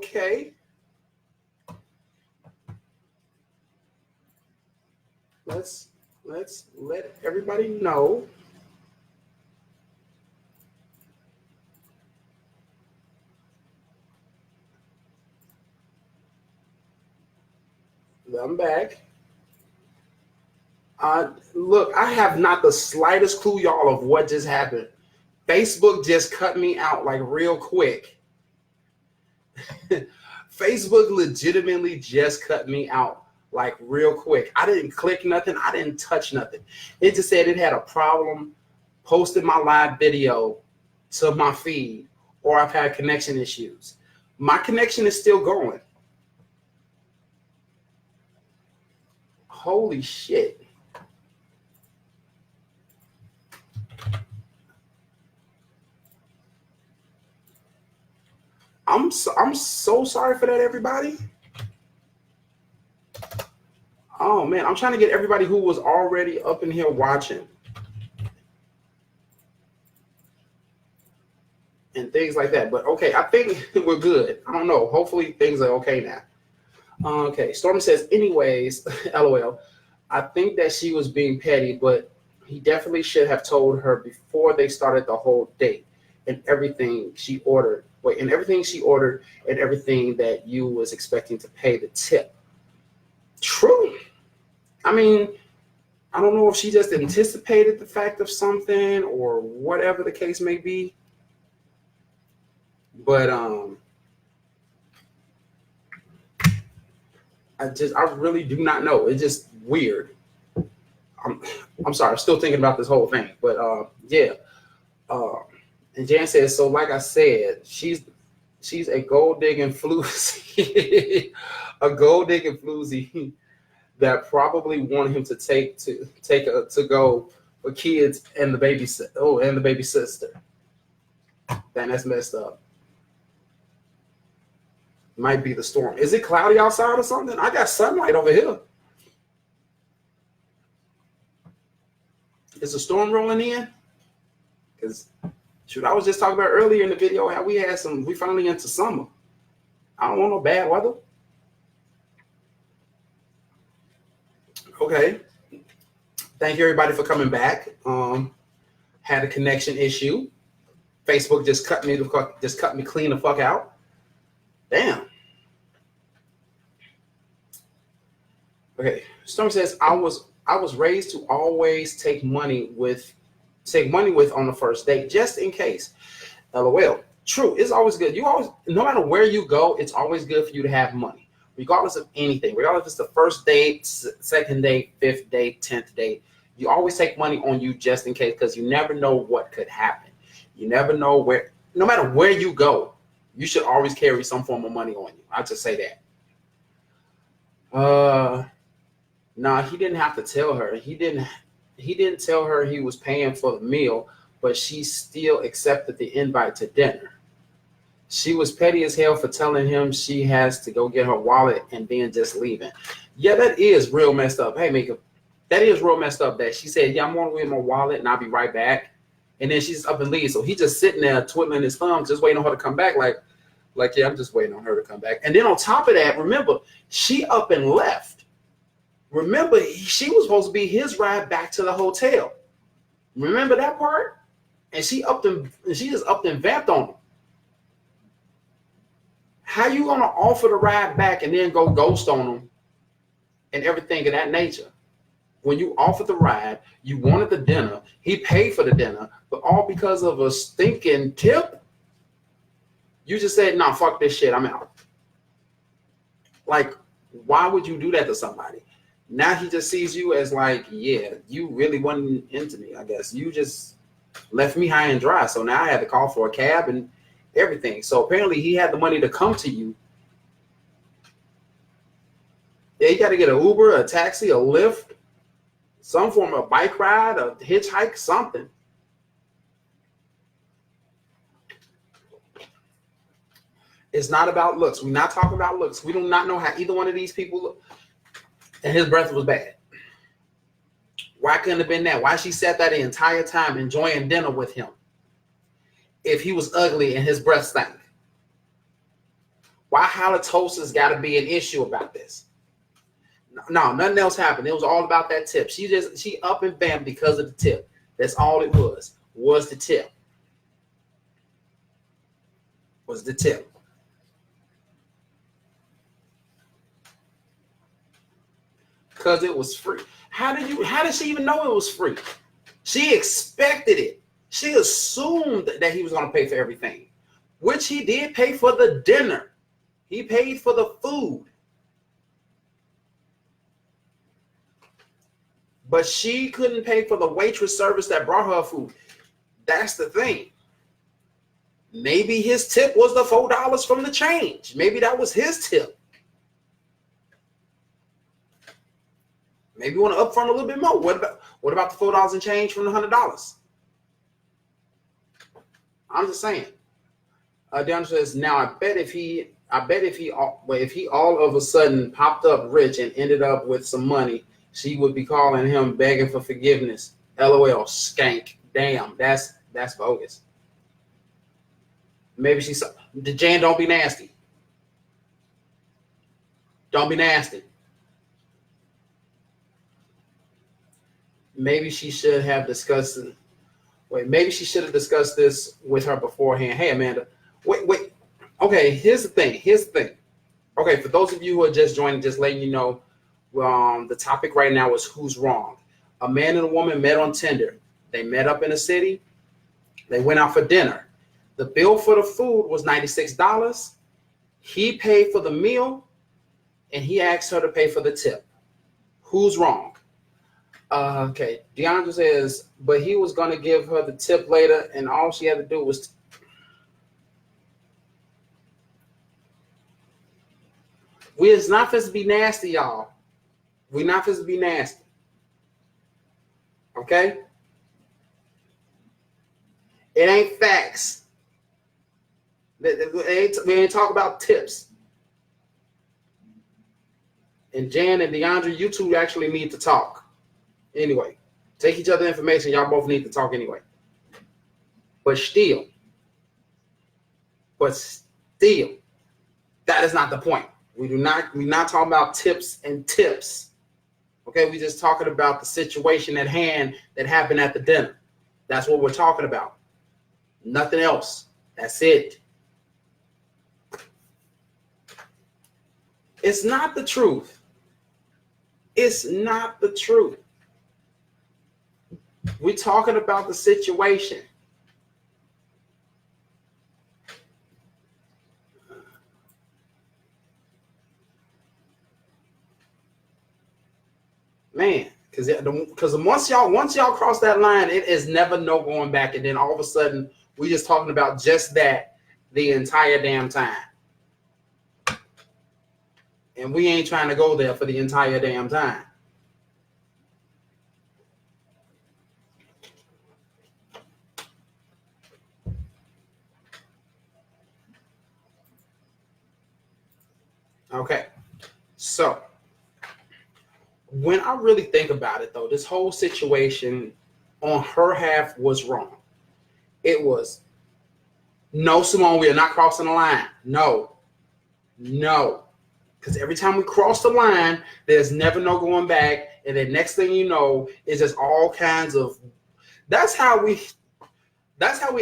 Okay. Let's let everybody know. I'm back. Look, I have not the slightest clue, y'all, of what just happened. Facebook just cut me out like real quick. Facebook legitimately just cut me out like real quick. I didn't click nothing. I didn't touch nothing. It just said it had a problem posting my live video to my feed, or I've had connection issues. My connection is still going. Holy shit. I'm so sorry for that, everybody. Oh man, I'm trying to get everybody who was already up in here watching and things like that. But okay, I think we're good. I don't know. Hopefully things are okay now. Okay, Stormy says, anyways, LOL. I think that she was being petty, but he definitely should have told her before they started the whole date and everything she ordered. And everything she ordered and everything that you was expecting to pay the tip. True. I mean, I don't know if she just anticipated the fact of something or whatever the case may be. But I really do not know. It's just weird. I'm sorry, I'm still thinking about this whole thing. But yeah. And Jan says, so like I said, she's a gold digging floozy, a gold digging floozy that probably wanted him to take to go for kids and the baby and the baby sister. Damn, that's messed up. Might be the storm. Is it cloudy outside or something? I got sunlight over here. Is the storm rolling in? Because shoot, I was just talking about earlier in the video how we finally into summer. I don't want no bad weather. Okay. Thank you everybody for coming back. Had a connection issue. Facebook just cut me clean the fuck out. Damn. Okay. Storm says I was raised to always take money with on the first date, just in case. LOL. True. It's always good. No matter where you go, it's always good for you to have money, regardless of anything. Regardless if it's the first date, second date, fifth date, 10th date, you always take money on you just in case, because you never know what could happen. You never know where. No matter where you go, you should always carry some form of money on you. I'll just say that. Nah, he didn't have to tell her. He didn't tell her he was paying for the meal, but she still accepted the invite to dinner. She was petty as hell for telling him she has to go get her wallet and then just leaving. Yeah, that is real messed up. Hey, Mika, that is real messed up that she said, yeah, I'm on the way with my wallet and I'll be right back. And then she's up and leaves. So he's just sitting there twiddling his thumbs, just waiting on her to come back. Like, yeah, I'm just waiting on her to come back. And then on top of that, remember, she up and left. Remember, she was supposed to be his ride back to the hotel. Remember that part? And she just upped and vamped on him. How you gonna offer the ride back and then go ghost on him and everything of that nature? When you offered the ride, you wanted the dinner, he paid for the dinner, but all because of a stinking tip, you just said, nah, fuck this shit, I'm out. Like, why would you do that to somebody? Now he just sees you as like, yeah, you really wasn't into me, I guess. You just left me high and dry. So now I had to call for a cab and everything. So apparently he had the money to come to you. Yeah, you got to get an Uber, a taxi, a Lyft, some form of bike ride, a hitchhike, something. It's not about looks. We're not talking about looks. We do not know how either one of these people look. And his breath was bad. Why couldn't it have been that? Why she sat there the entire time enjoying dinner with him if he was ugly and his breath stank? Why halitosis got to be an issue about this? No, nothing else happened. It was all about that tip. She up and bam because of the tip. That's all it was the tip. Was the tip. Because it was free. How did she even know it was free? She expected it. She assumed that he was going to pay for everything, which he did pay for the dinner. He paid for the food. But she couldn't pay for the waitress service that brought her food. That's the thing. Maybe his tip was the $4 from the change. Maybe that was his tip. Maybe you want to upfront a little bit more. What about the $4 and change from the $100? I'm just saying. DeAndre says, now I bet if he all of a sudden popped up rich and ended up with some money, she would be calling him begging for forgiveness. LOL, skank. Damn, that's bogus. Maybe she saw. Jan, don't be nasty. Don't be nasty. Maybe she should have discussed it. Maybe she should have discussed this with her beforehand. Hey, Amanda. Wait. Okay, here's the thing. Okay, for those of you who are just joining, just letting you know, the topic right now is who's wrong. A man and a woman met on Tinder. They met up in a city. They went out for dinner. The bill for the food was $96. He paid for the meal, and he asked her to pay for the tip. Who's wrong? Okay, DeAndre says, but he was going to give her the tip later, and all she had to do was... We're not supposed to be nasty, y'all. We're not supposed to be nasty. Okay? It ain't facts. We ain't talk about tips. And Jan and DeAndre, you two actually need to talk. Anyway, take each other information. Y'all both need to talk anyway. But still, that is not the point. We're not talking about tips and tips. Okay, we're just talking about the situation at hand that happened at the dinner. That's what we're talking about. Nothing else. That's it. It's not the truth. It's not the truth. We're talking about the situation. Man, because once y'all cross that line, it is never no going back. And then all of a sudden, we're just talking about just that the entire damn time. And we ain't trying to go there for the entire damn time. Okay, so when I really think about it, though, this whole situation on her half was wrong. It was, no, Simone, we are not crossing the line. No. Because every time we cross the line, there's never no going back. And the next thing you know, is just all kinds of, that's how we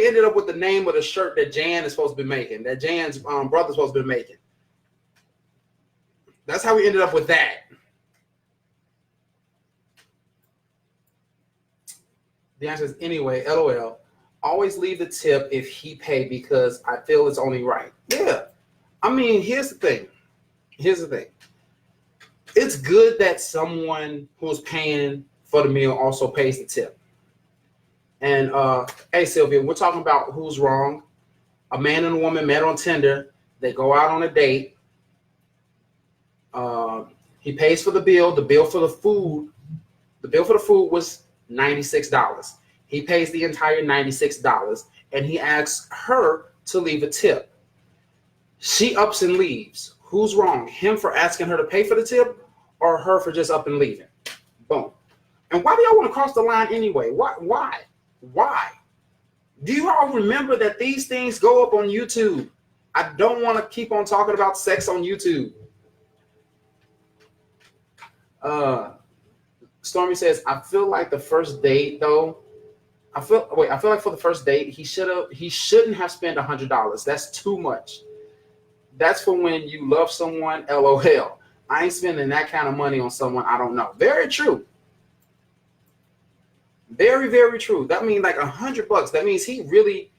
ended up with the name of the shirt that Jan is supposed to be making, that Jan's brother's supposed to be making. That's how we ended up with that. The answer is, anyway, LOL. Always leave the tip if he paid because I feel it's only right. Yeah. I mean, here's the thing. It's good that someone who's paying for the meal also pays the tip. And hey, Sylvia, we're talking about who's wrong. A man and a woman met on Tinder. They go out on a date. He pays for the bill. The bill for the food was $96. He pays the entire $96, and he asks her to leave a tip. She ups and leaves. Who's wrong? Him for asking her to pay for the tip, or her for just up and leaving? Boom. And why do y'all want to cross the line anyway? Why? Do you all remember that these things go up on YouTube? I don't want to keep on talking about sex on YouTube. Stormy says, I feel like the first date though. I feel like for the first date, he shouldn't have spent $100. That's too much. That's for when you love someone, LOL. I ain't spending that kind of money on someone I don't know. Very true. Very, very true. That means like $100. That means he really.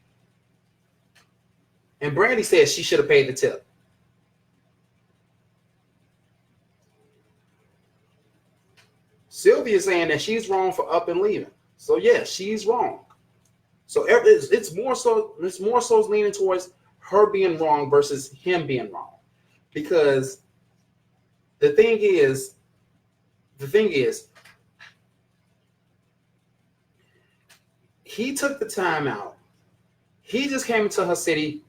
And Brandy says she should have paid the tip. Sylvia saying that she's wrong for up and leaving. So yeah, she's wrong. So it's more so leaning towards her being wrong versus him being wrong, because the thing is, he took the time out. He just came into her city,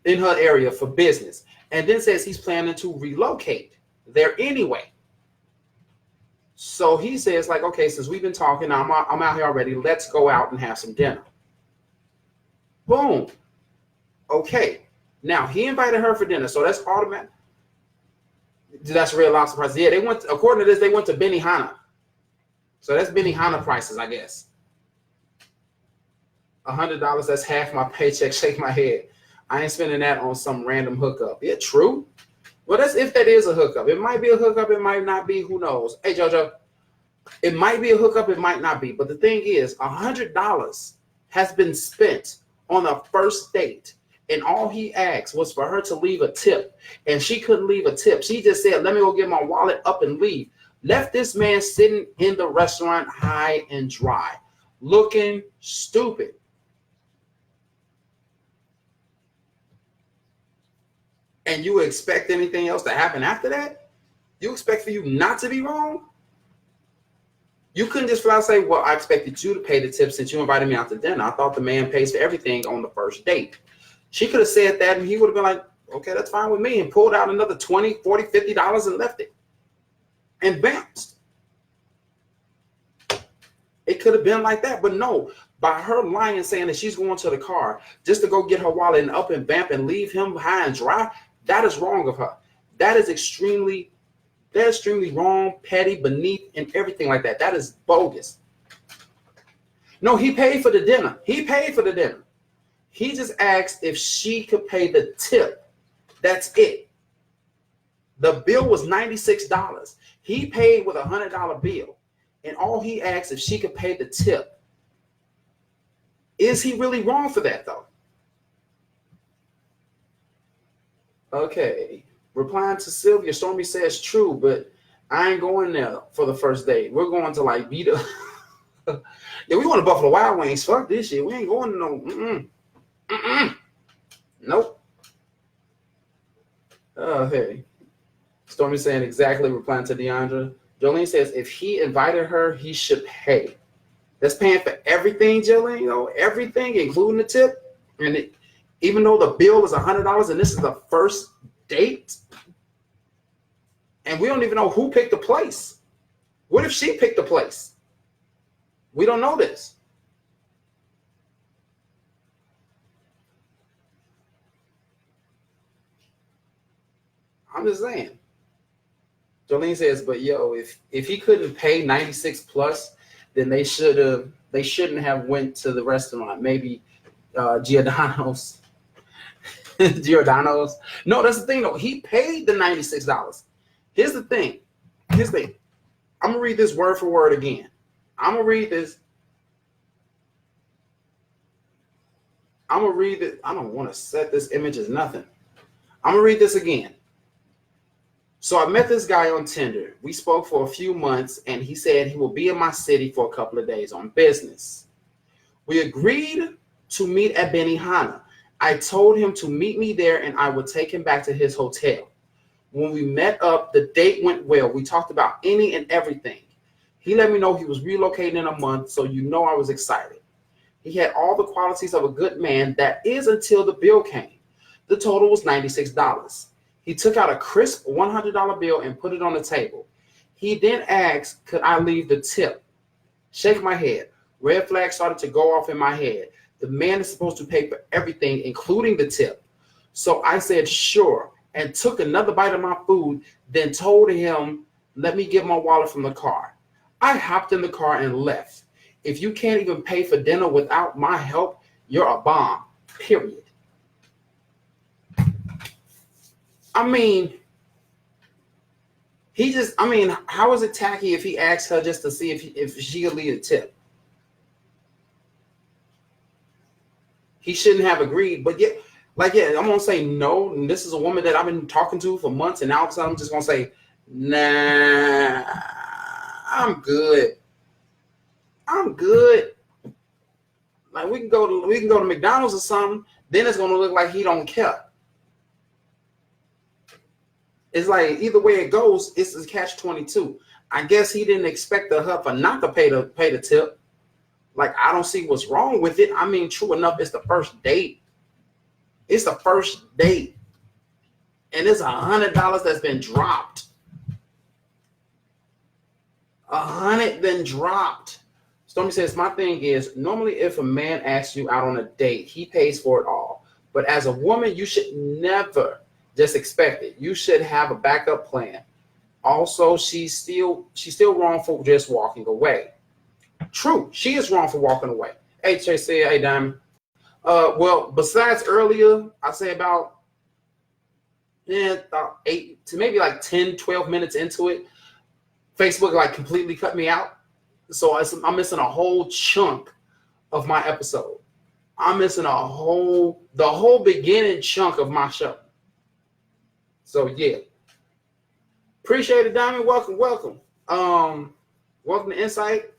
in her area for business, and then says he's planning to relocate there anyway. So he says, like, okay, since we've been talking, I'm out here already. Let's go out and have some dinner. Boom. Okay. Now he invited her for dinner, so that's automatic. That's Red Lobster prices. Yeah, they went. According to this, they went to Benihana. So that's Benihana prices, I guess. $100. That's half my paycheck. Shake my head. I ain't spending that on some random hookup. Yeah, true. Well, that's if that is a hookup. It might be a hookup. It might not be. Who knows? Hey, JoJo. It might be a hookup. It might not be. But the thing is, $100 has been spent on a first date, and all he asked was for her to leave a tip, and she couldn't leave a tip. She just said, let me go get my wallet up and leave. Left this man sitting in the restaurant high and dry, looking stupid. And you expect anything else to happen after that? You expect for you not to be wrong? You couldn't just flat out say, well, I expected you to pay the tip since you invited me out to dinner. I thought the man pays for everything on the first date. She could have said that, and he would have been like, okay, that's fine with me, and pulled out another $20, $40, $50 and left it. And bounced. It could have been like that, but no. By her lying, saying that she's going to the car just to go get her wallet and up and vamp and leave him high and dry, that is wrong of her. That is extremely wrong, petty, beneath, and everything like that. That is bogus. No, he paid for the dinner. He paid for the dinner. He just asked if she could pay the tip. That's it. The bill was $96. He paid with a $100 bill, and all he asked if she could pay the tip. Is he really wrong for that, though? Okay. Replying to Sylvia, Stormy says true, but I ain't going there for the first date. We're going to like beat up. Yeah, we want to Buffalo Wild Wings. Fuck this shit. We ain't going to no. Nope. Hey. Stormy saying exactly, replying to Deandra. Jolene says if he invited her, he should pay. That's paying for everything, Jolene. You know, everything, including the tip. And even though the bill is $100 and this is the first date, and we don't even know who picked the place. What if she picked the place? We don't know this. I'm just saying. Jolene says, but yo, if he couldn't pay 96 plus, then they shouldn't have went to the restaurant. Maybe Giordano's. Giordano's. No, that's the thing though. He paid the $96. Here's the thing. I'm gonna read this word for word again. I'm gonna read this. I don't want to set this image as nothing. I'm gonna read this again. So I met this guy on Tinder. We spoke for a few months, and he said he will be in my city for a couple of days on business. We agreed to meet at Benihana. I told him to meet me there, and I would take him back to his hotel. When we met up, the date went well. We talked about any and everything. He let me know he was relocating in a month, so you know I was excited. He had all the qualities of a good man, that is until the bill came. The total was $96. He took out a crisp $100 bill and put it on the table. He then asked, could I leave the tip? Shake my head. Red flag started to go off in my head. The man is supposed to pay for everything, including the tip. So I said, sure, and took another bite of my food, then told him, let me get my wallet from the car. I hopped in the car and left. If you can't even pay for dinner without my help, you're a bomb, period. I mean, how is it tacky if he asked her just to see if she could leave a tip? He shouldn't have agreed, but yeah, I'm gonna say no. And this is a woman that I've been talking to for months, and now all of a sudden I'm just gonna say, nah, I'm good. I'm good. Like we can go to McDonald's or something. Then it's gonna look like he don't care. It's like either way it goes, it's a catch-22. I guess he didn't expect the huffer not to pay the tip. Like, I don't see what's wrong with it. I mean, true enough, it's the first date. It's the first date. And it's $100 that's been dropped. $100 been dropped. Stormy says, my thing is, normally if a man asks you out on a date, he pays for it all. But as a woman, you should never just expect it. You should have a backup plan. Also, she's still wrong for just walking away. True, she is wrong for walking away. Hey, Tracy, hey, Diamond. Well, besides earlier, I say about 8 to maybe like 10, 12 minutes into it, Facebook like completely cut me out. So I'm missing a whole chunk of my episode. I'm missing the whole beginning chunk of my show. So yeah. Appreciate it, Diamond. Welcome. Welcome to En-Syte.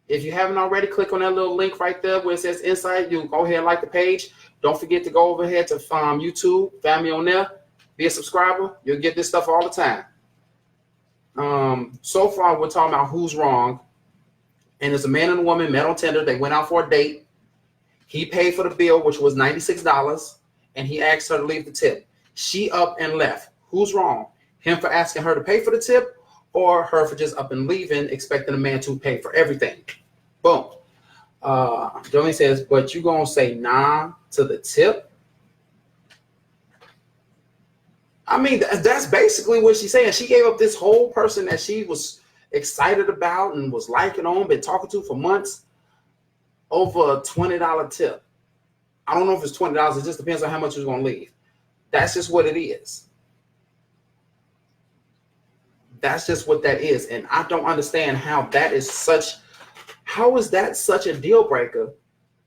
If you haven't already, click on that little link right there where it says En-Syte. You go ahead and like the page. Don't forget to go over here to YouTube, find me on there, be a subscriber. You'll get this stuff all the time. So far, we're talking about who's wrong. And it's a man and a woman met on Tinder. They went out for a date. He paid for the bill, which was $96, and he asked her to leave the tip. She up and left. Who's wrong? Him for asking her to pay for the tip, or her for just up and leaving, expecting a man to pay for everything? Boom. Jolene says, but you gonna say nah to the tip? I mean, that's basically what she's saying. She gave up this whole person that she was excited about and was liking on, been talking to for months, over a $20 tip. I don't know if it's $20. It just depends on how much you're going to leave. That's just what it is. That's just what that is. And I don't understand how is that such a deal breaker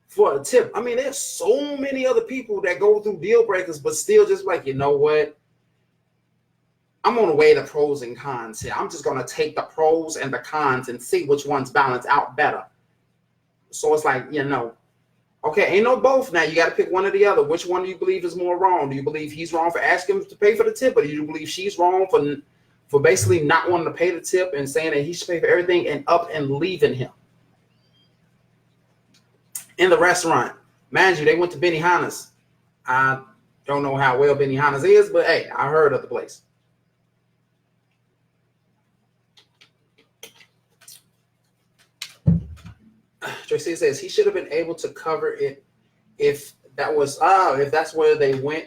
for a tip? I mean, there's so many other people that go through deal breakers, but still just like, you know what? I'm going to weigh the pros and cons here. I'm just going to take the pros and the cons and see which ones balance out better. So it's like, okay, ain't no both now. You got to pick one or the other. Which one do you believe is more wrong? Do you believe he's wrong for asking him to pay for the tip, or do you believe she's wrong for basically not wanting to pay the tip and saying that he should pay for everything and up and leaving him? In the restaurant, mind you, they went to Benihana's. I don't know how well Benihana's is, but hey, I heard of the place. Tracy says he should have been able to cover it if that's where they went,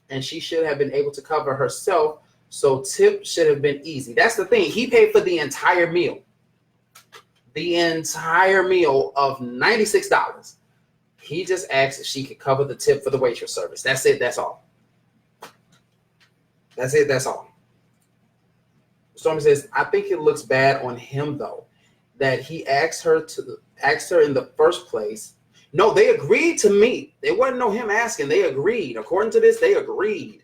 and she should have been able to cover herself. So tip should have been easy. That's the thing. He paid for the entire meal. The entire meal of $96. He just asked if she could cover the tip for the waitress service. That's it. That's all. That's it. That's all. Stormy says, I think it looks bad on him though, that he asked her in the first place. No, they agreed to meet. It wasn't no him asking. They agreed. According to this, they agreed.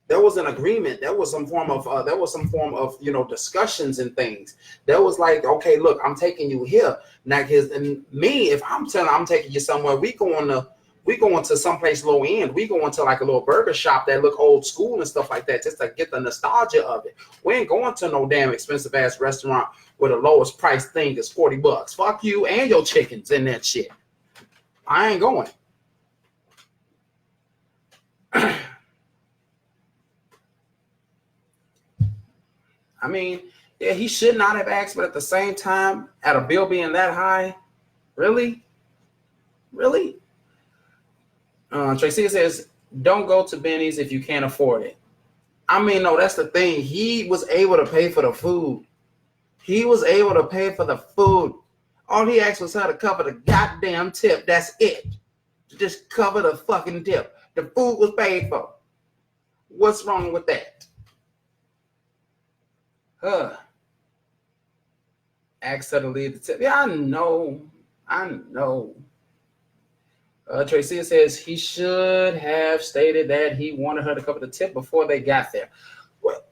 There was an agreement. There was some form of discussions and things. There was like, okay, look, I'm taking you here. Now, and me, if I'm taking you somewhere, we going to someplace low end. We going to like a little burger shop that look old school and stuff like that, just to get the nostalgia of it. We ain't going to no damn expensive ass restaurant where the lowest price thing is $40. Fuck you and your chickens and that shit. I ain't going. I mean, yeah, he should not have asked, but at the same time, at a bill being that high, really? Tracy says, Don't go to Benny's if you can't afford it. I mean, no, that's the thing. He was able to pay for the food. He was able to pay for the food. All he asked was her to cover the goddamn tip. That's it. Just cover the fucking tip. The food was paid for. What's wrong with that? Asked her to leave the tip. Yeah, I know. Tracy says he should have stated that he wanted her to cover the tip before they got there. Well,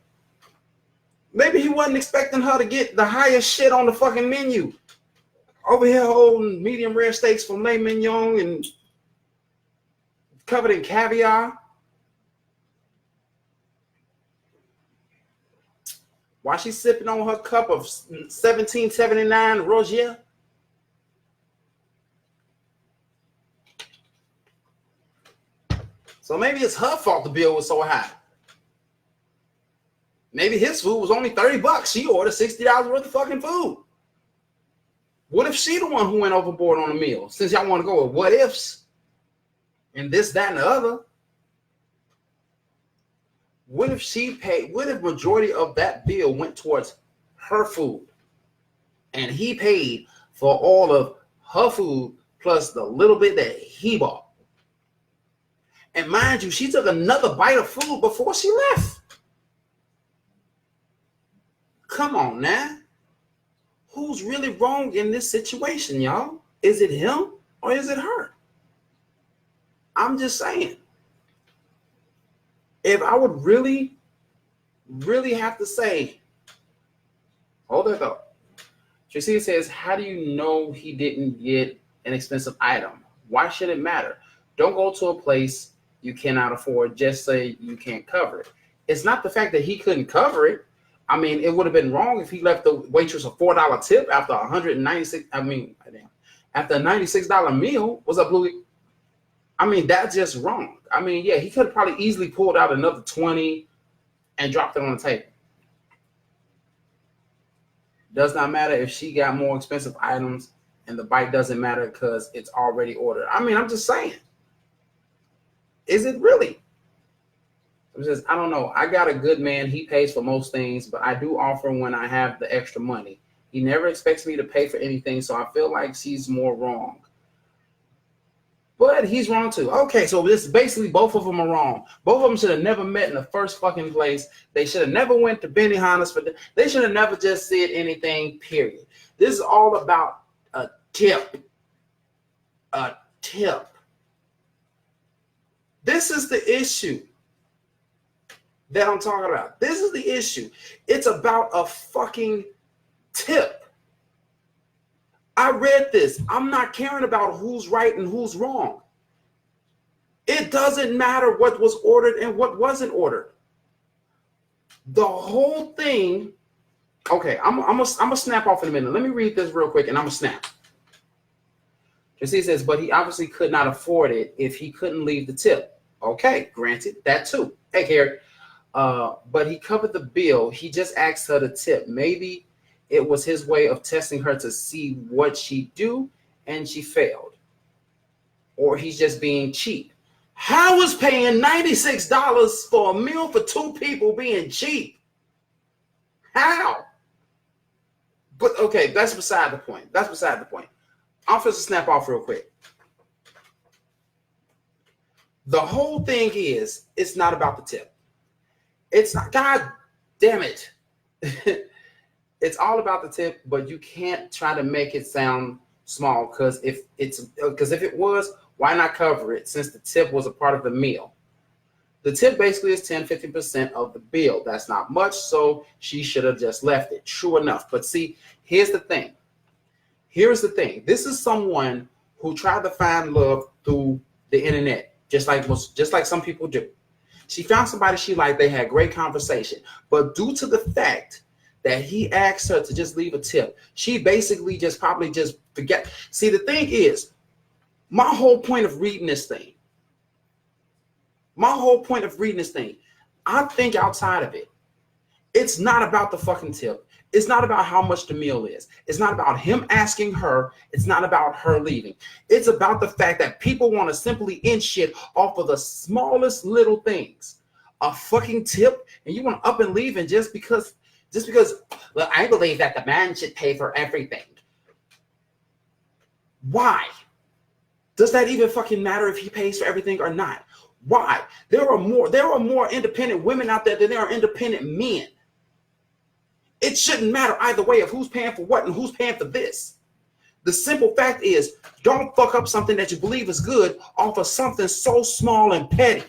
maybe he wasn't expecting her to get the highest shit on the fucking menu. Over here holding medium rare steaks from filet mignon and covered in caviar. While she's sipping on her cup of 1779 Rogier. So maybe it's her fault the bill was so high. Maybe his food was only $30. She ordered $60 worth of fucking food. What if she the one who went overboard on the meal? Since y'all want to go with what ifs and this, that, and the other. What if she paid? What if majority of that bill went towards her food and he paid for all of her food plus the little bit that he bought? And mind you, she took another bite of food before she left. Come on now. Who's really wrong in this situation, y'all? Is it him or is it her? I'm just saying. If I would really have to say, hold it though. Tracy says, how do you know he didn't get an expensive item? Why should it matter? Don't go to a place you cannot afford. Just say you can't cover it. It's not the fact that he couldn't cover it. I mean, it would have been wrong if he left the waitress a $4 tip after after a $96 meal. Was up, Louis? I mean, that's just wrong. I mean, yeah, he could have probably easily pulled out another 20 and dropped it on the table. Does not matter if she got more expensive items and the bite doesn't matter because it's already ordered. I mean, I'm just saying. Is it really? It says, I don't know. I got a good man. He pays for most things, but I do offer when I have the extra money. He never expects me to pay for anything, so I feel like she's more wrong. But he's wrong too. Okay, so this basically both of them are wrong. Both of them should have never met in the first fucking place. They should have never went to Benihana's. They should have never just said anything, period. This is all about a tip. A tip. This is the issue that I'm talking about. This is the issue. It's about a fucking tip. I read this. I'm not caring about who's right and who's wrong. It doesn't matter what was ordered and what wasn't ordered. The whole thing. Okay, I'm gonna snap off in a minute. Let me read this real quick and I'm gonna snap. Jesse says, but he obviously could not afford it if he couldn't leave the tip. Okay, granted, that too. Hey, Carrie. But he covered the bill. He just asked her to tip. Maybe it was his way of testing her to see what she'd do, and she failed. Or he's just being cheap. How is paying $96 for a meal for two people being cheap? How? But okay, that's beside the point. That's beside the point. I'm supposed to snap off real quick. The whole thing is, it's not about the tip. It's not, God damn it. It's all about the tip, but you can't try to make it sound small because if it was, why not cover it since the tip was a part of the meal? The tip basically is 10-15% of the bill. That's not much, so she should have just left it. True enough. But see, here's the thing. This is someone who tried to find love through the internet, just like some people do. She found somebody she liked. They had great conversation. But due to the fact that he asked her to just leave a tip, she basically probably just forget. See, the thing is, my whole point of reading this thing, I think outside of it, it's not about the fucking tip. It's not about how much the meal is. It's not about him asking her. It's not about her leaving. It's about the fact that people want to simply end shit off of the smallest little things. A fucking tip, and you want to up and leave, and just because, well, I believe that the man should pay for everything. Why? Does that even fucking matter if he pays for everything or not? Why? There are more independent women out there than there are independent men. It shouldn't matter either way of who's paying for what and who's paying for this. The simple fact is, don't fuck up something that you believe is good off of something so small and petty.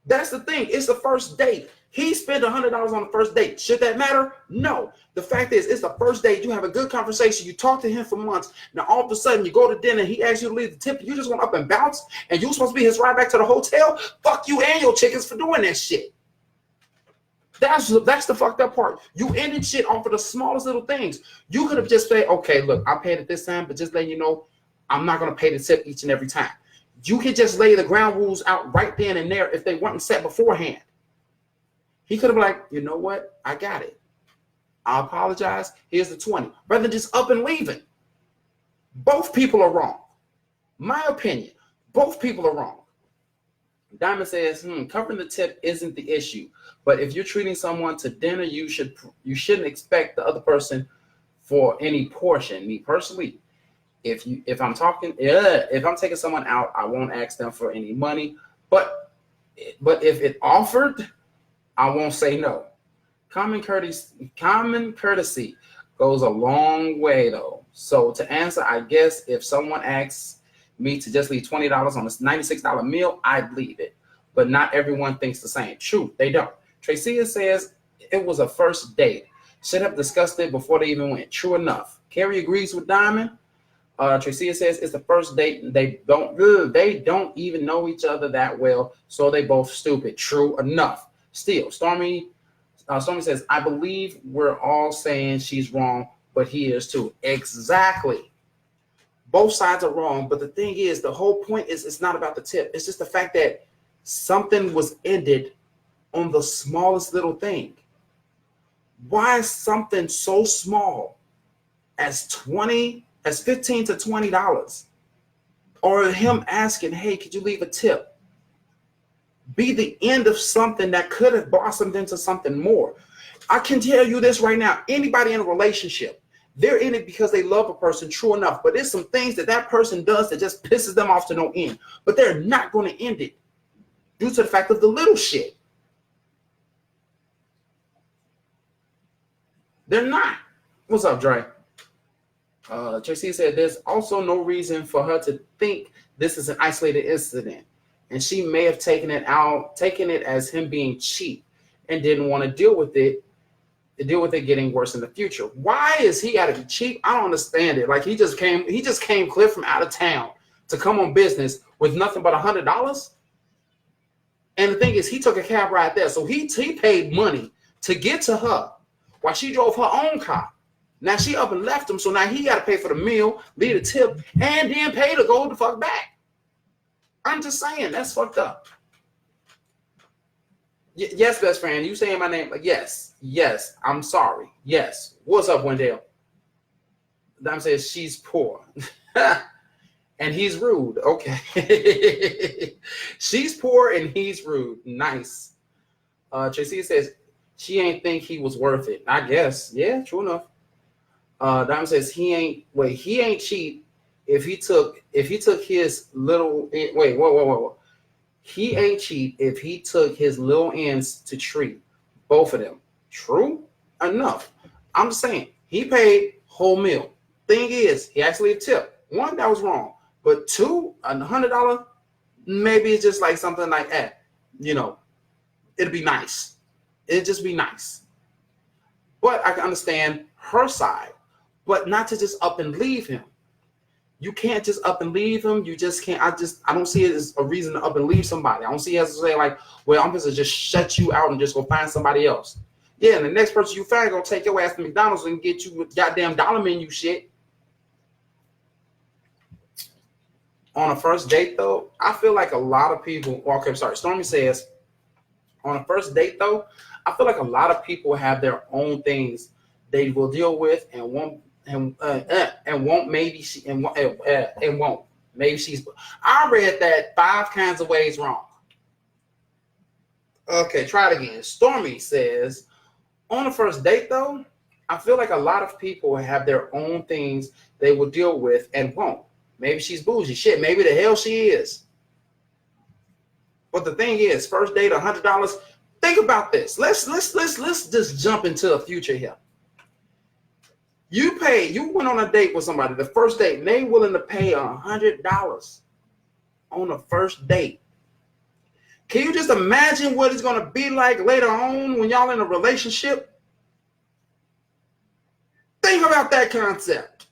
That's the thing. It's the first date. He spent $100 on the first date. Should that matter? No. The fact is, it's the first date. You have a good conversation. You talk to him for months. Now, all of a sudden, you go to dinner. He asks you to leave the tip. You just want up and bounce, and you're supposed to be his ride back to the hotel? Fuck you and your chickens for doing that shit. That's the fucked up part. You ended shit off of the smallest little things. You could have just said, okay, look, I paid it this time, but just letting you know, I'm not going to pay the tip each and every time. You could just lay the ground rules out right then and there if they weren't set beforehand. He could have been like, you know what? I got it. I apologize. Here's the 20. Rather than just up and leaving. Both people are wrong. My opinion, both people are wrong. Diamond says, covering the tip isn't the issue. But if you're treating someone to dinner, you shouldn't expect the other person for any portion. Me personally, if I'm taking someone out, I won't ask them for any money. But if it offered, I won't say no. Common courtesy goes a long way, though. So to answer, I guess if someone asks me to just leave $20 on a $96 meal, I'd leave it. But not everyone thinks the same. True, they don't. Tracia says it was a first date. Should have discussed it before they even went. True enough. Carrie agrees with Diamond. Tracia says it's the first date and they don't even know each other that well, so they both stupid. True enough. Still, Stormy says, I believe we're all saying she's wrong, but he is too. Exactly. Both sides are wrong, but the thing is, the whole point is it's not about the tip. It's just the fact that something was ended on the smallest little thing. Why something so small as $15 to $20, or him asking, hey, could you leave a tip, be the end of something that could have blossomed into something more? I can tell you this right now. Anybody in a relationship, they're in it because they love a person, true enough. But there's some things that person does that just pisses them off to no end. But they're not going to end it due to the fact of the little shit. They're not. What's up, Dre? Tracy said there's also no reason for her to think this is an isolated incident. And she may have taken it as him being cheap and didn't want to deal with it getting worse in the future. Why is he gotta be cheap? I don't understand it. Like he just came clear from out of town to come on business with nothing but $100. And the thing is, he took a cab ride there. So he paid money to get to her while she drove her own car. Now she up and left him, so now he gotta pay for the meal, leave the tip, and then pay to go the fuck back. I'm just saying, that's fucked up. Yes, best friend, you saying my name? Like, yes, I'm sorry. Yes. What's up, Wendell? Dime says she's poor. And he's rude. Okay. She's poor and he's rude. Nice. Tracy says she ain't think he was worth it. I guess. Yeah, true enough. Dime says he ain't cheap if he took his little whoa. He ain't cheap if he took his little ends to treat both of them. True enough. I'm just saying he paid whole meal. Thing is, he actually a tip. One, that was wrong. But two, $100, maybe it's just like something like that. It'd be nice. It'd just be nice. But I can understand her side, but not to just up and leave him. You can't just up and leave him. You just can't. I don't see it as a reason to up and leave somebody. I don't see it as to say like, well, I'm going to just shut you out and just go find somebody else. Yeah, and the next person you find going to take your ass to McDonald's and get you with goddamn dollar menu shit. On a first date, though, I feel like a lot of people. Okay, sorry. Stormy says, on a first date, though, I feel like a lot of people have their own things they will deal with and won't maybe she and won't maybe she's. I read that 5 kinds of ways wrong. Okay, try it again. Stormy says, on the first date though, I feel like a lot of people have their own things they will deal with and won't. Maybe she's bougie. Shit, maybe the hell she is. But the thing is, first date, $100. Think about this. Let's just jump into the future here. You went on a date with somebody, the first date, and they willing to pay $100 on the first date. Can you just imagine what it's going to be like later on when y'all in a relationship? Think about that concept.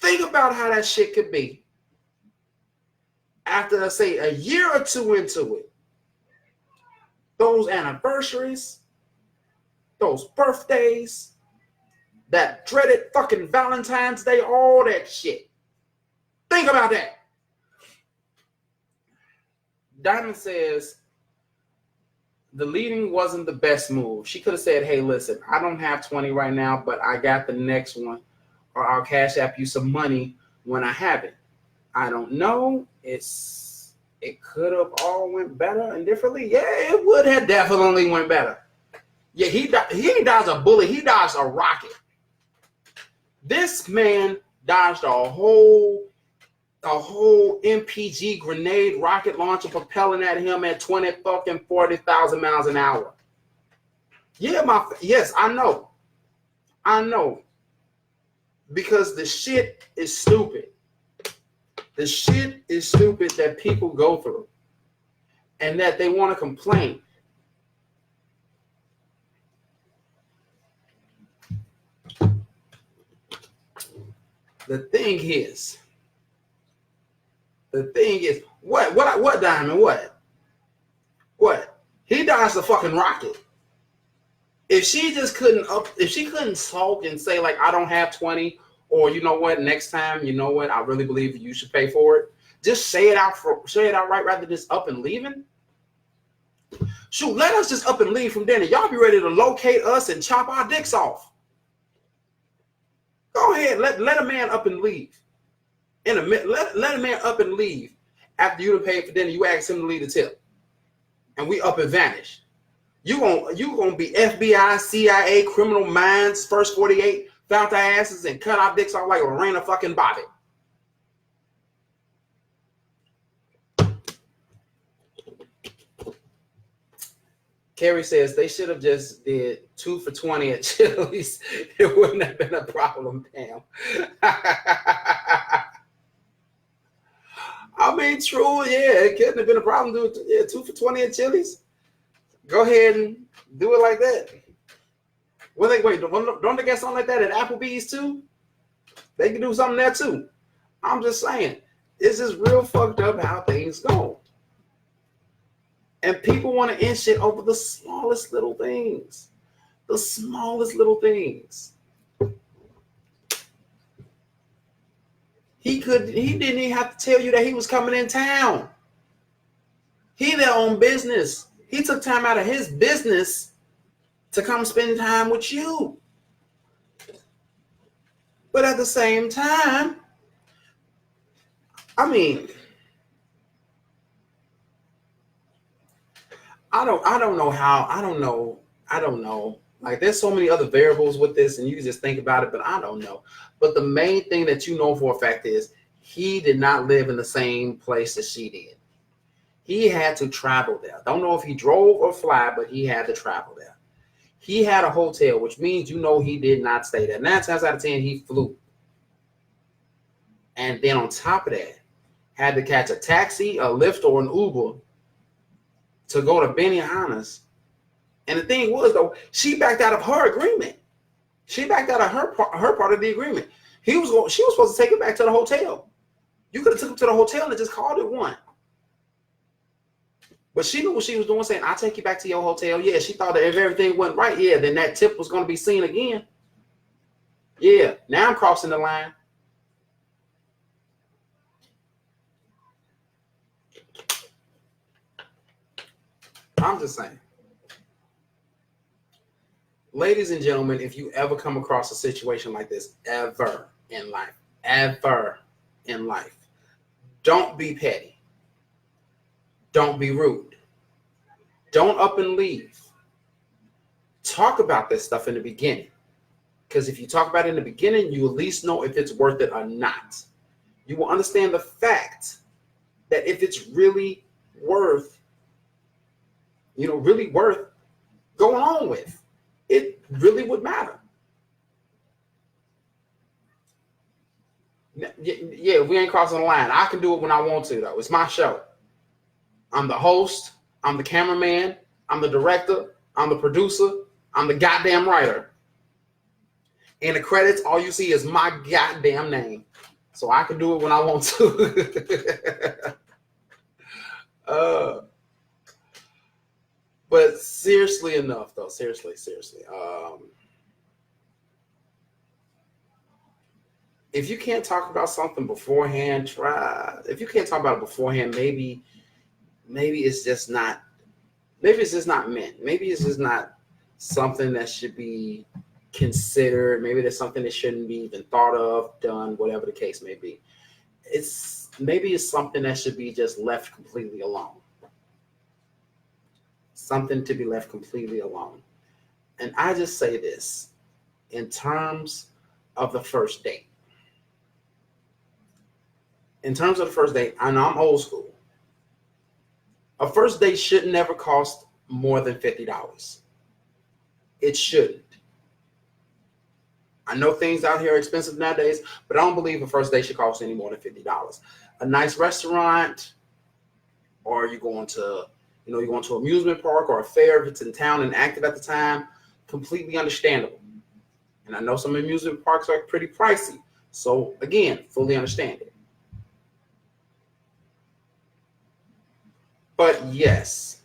Think about how that shit could be after, let's say, a year or two into it. Those anniversaries, those birthdays, that dreaded fucking Valentine's Day, all that shit. Think about that. Diamond says the leading wasn't the best move. She could have said, hey, listen, I don't have 20 right now, but I got the next one, or I'll cash app you some money when I have it. I don't know. It could have all went better and differently. Yeah, it would have definitely went better. Yeah, he ain't dodged a bullet. He dodged a rocket. This man dodged a whole MPG grenade rocket launcher propelling at him at 40,000 miles an hour. Yeah, yes, I know. Because the shit is stupid. The shit is stupid that people go through and that they want to complain. The thing is, what Diamond, what? He dodged the fucking rocket. If she couldn't sulk and say, like, I don't have 20, or you know what, next time, you know what, I really believe you should pay for it. Just say it outright rather than just up and leaving. Shoot, let us just up and leave from then, and y'all be ready to locate us and chop our dicks off. Go ahead, let a man up and leave. Let a man up and leave after you done paid for dinner. You ask him to leave the tip, and we up and vanish. You gonna be FBI, CIA, criminal minds, first 48, found our asses and cut our dicks off like Lorena fucking Bobbitt. Carrie says they should have just did 2 for $20 at Chili's. It wouldn't have been a problem, damn. I mean, true, yeah, it couldn't have been a problem to do 2 for $20 at Chili's. Go ahead and do it like that. Well, don't they get something like that at Applebee's too? They can do something there too. I'm just saying, it's just real fucked up how things go. And people want to end shit over the smallest little things. The smallest little things. He didn't even have to tell you that he was coming in town. He their own business. He took time out of his business to come spend time with you. But at the same time, I mean, I don't know. Like, there's so many other variables with this, and you can just think about it, but I don't know. But the main thing that you know for a fact is he did not live in the same place as she did. He had to travel there. Don't know if he drove or fly, but he had to travel there. He had a hotel, which means he did not stay there. 9 times out of 10, he flew. And then on top of that, had to catch a taxi, a Lyft, or an Uber to go to Benihana's. And the thing was, though, she backed out of her agreement. She backed out of her part of the agreement. She was supposed to take it back to the hotel. You could have took him to the hotel and just called it one. But she knew what she was doing, saying, I'll take you back to your hotel. Yeah, she thought that if everything went right, yeah, then that tip was going to be seen again. Yeah, now I'm crossing the line. I'm just saying. Ladies and gentlemen, if you ever come across a situation like this, ever in life, don't be petty. Don't be rude. Don't up and leave. Talk about this stuff in the beginning. Because if you talk about it in the beginning, you at least know if it's worth it or not. You will understand the fact that if it's really worth, really worth going on with, it really would matter. Yeah, we ain't crossing the line. I can do it when I want to, though. It's my show. I'm the host. I'm the cameraman. I'm the director. I'm the producer. I'm the goddamn writer. In the credits, all you see is my goddamn name. So I can do it when I want to. But seriously enough, though, seriously. If you can't talk about something beforehand, try. If you can't talk about it beforehand, maybe it's just not. Maybe it's just not meant. Maybe it's just not something that should be considered. Maybe there's something that shouldn't be even thought of, done, whatever the case may be. Maybe it's something that should be just left completely alone. Something to be left completely alone. And I just say this in terms of the first date. In terms of the first date, I know I'm old school. A first date should never cost more than $50. It shouldn't. I know things out here are expensive nowadays, but I don't believe a first date should cost any more than $50. A nice restaurant, or you're going to an amusement park or a fair if it's in town and active at the time, completely understandable. And I know some amusement parks are pretty pricey. So again, fully understand it. But yes,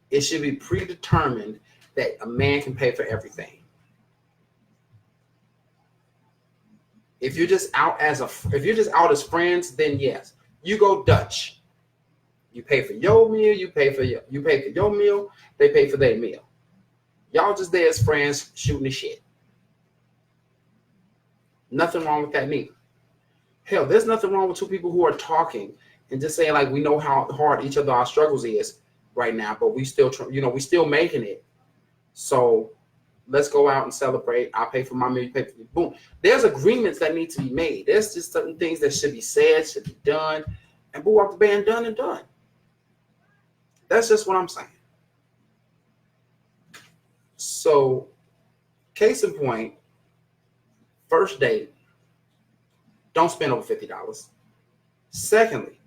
it should be predetermined that a man can pay for everything. If you're just out as friends, then yes, you go Dutch. You pay for your meal, you pay for your meal, they pay for their meal. Y'all just there as friends shooting the shit. Nothing wrong with that neither. Hell, there's nothing wrong with two people who are talking and just saying like we know how hard each of our struggles is right now, but we still making it. So let's go out and celebrate. I'll pay for my meal, you pay for me. Boom. There's agreements that need to be made. There's just certain things that should be said, should be done, and boo off the band, done and done. That's just what I'm saying. So, case in point, first date, don't spend over $50. Secondly,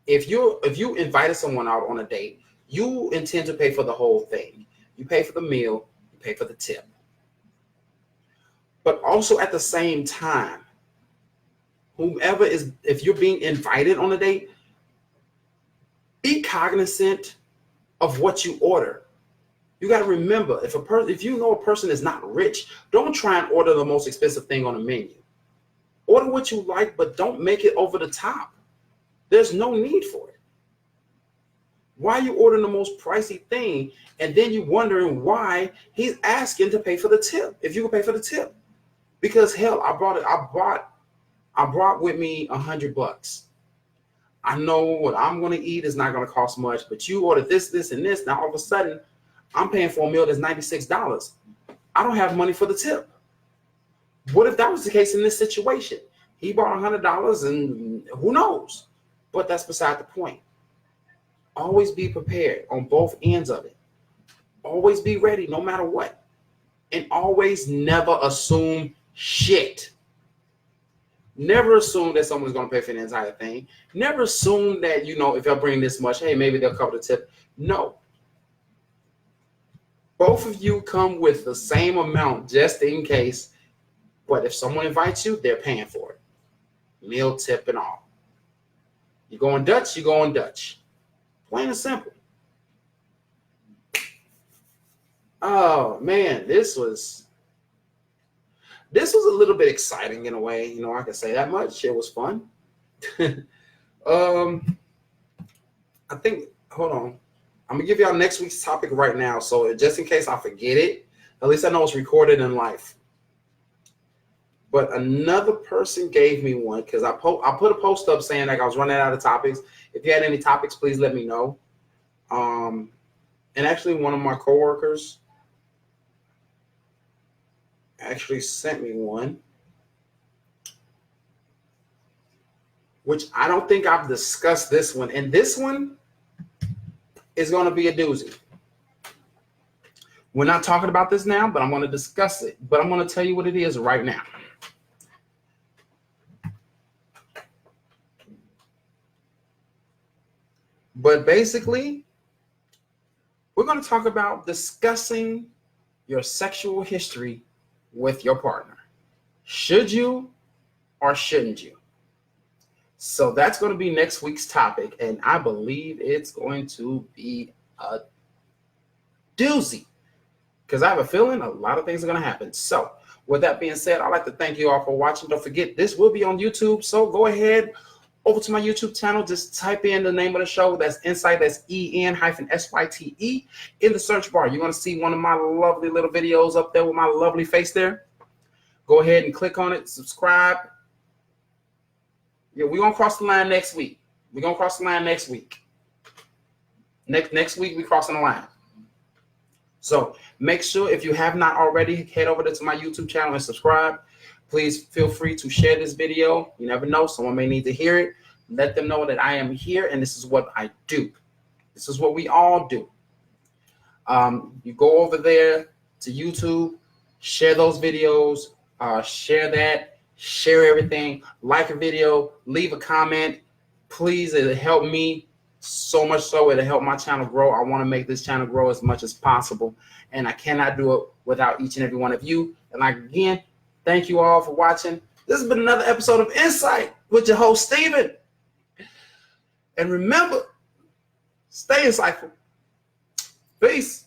if you invited someone out on a date, you intend to pay for the whole thing. You pay for the meal, you pay for the tip. But also at the same time, if you're being invited on a date, be cognizant of what you order. You got to remember, if you know a person is not rich, don't try and order the most expensive thing on the menu. Order what you like, but don't make it over the top. There's no need for it. Why are you ordering the most pricey thing, and then you're wondering why he's asking to pay for the tip? If you can pay for the tip, because hell, I brought with me $100. I know what I'm going to eat is not going to cost much, but you ordered this, and this. Now all of a sudden, I'm paying for a meal that's $96. I don't have money for the tip. What if that was the case in this situation? He bought $100, and who knows? But that's beside the point. Always be prepared on both ends of it. Always be ready no matter what. And always never assume shit. Never assume that someone's going to pay for the entire thing. Never assume that, if I bring this much, hey, maybe they'll cover the tip. No. Both of you come with the same amount just in case. But if someone invites you, they're paying for it. Meal, tip, and all. You're going Dutch, you're going Dutch. Plain and simple. Oh, man, this was a little bit exciting in a way. I can say that much. It was fun. I think, hold on. I'm gonna give y'all next week's topic right now. So just in case I forget it, at least I know it's recorded in life. But another person gave me one because I put a post up saying like I was running out of topics. If you had any topics, please let me know. And actually, one of my coworkers actually sent me one, which I don't think I've discussed this one. And this one is going to be a doozy. We're not talking about this now, but I'm going to discuss it. But I'm going to tell you what it is right now. But basically, we're going to talk about discussing your sexual history with your partner. Should you or shouldn't you? So that's going to be next week's topic, and I believe it's going to be a doozy because I have a feeling a lot of things are going to happen. So with that being said, I'd like to thank you all for watching. Don't forget, this will be on YouTube, so go ahead over to my YouTube channel. Just type in the name of the show. That's En-Syte. That's EN-SYTE in the search bar. You're going to see one of my lovely little videos up there with my lovely face there. Go ahead and click on it. Subscribe. Yeah, we're going to cross the line next week. We're going to cross the line next week. Next week, we're crossing the line. So make sure, if you have not already, head over to my YouTube channel and subscribe. Please feel free to share this video. You never know, someone may need to hear it. Let them know that I am here and this is what I do. This is what we all do. You go over there to YouTube, share those videos, share that, share everything, like a video, leave a comment. Please, it'll help me so much so it'll help my channel grow. I want to make this channel grow as much as possible, and I cannot do it without each and every one of you. And like again, thank you all for watching. This has been another episode of En-Syte with your host, Steven. And remember, stay insightful. Peace.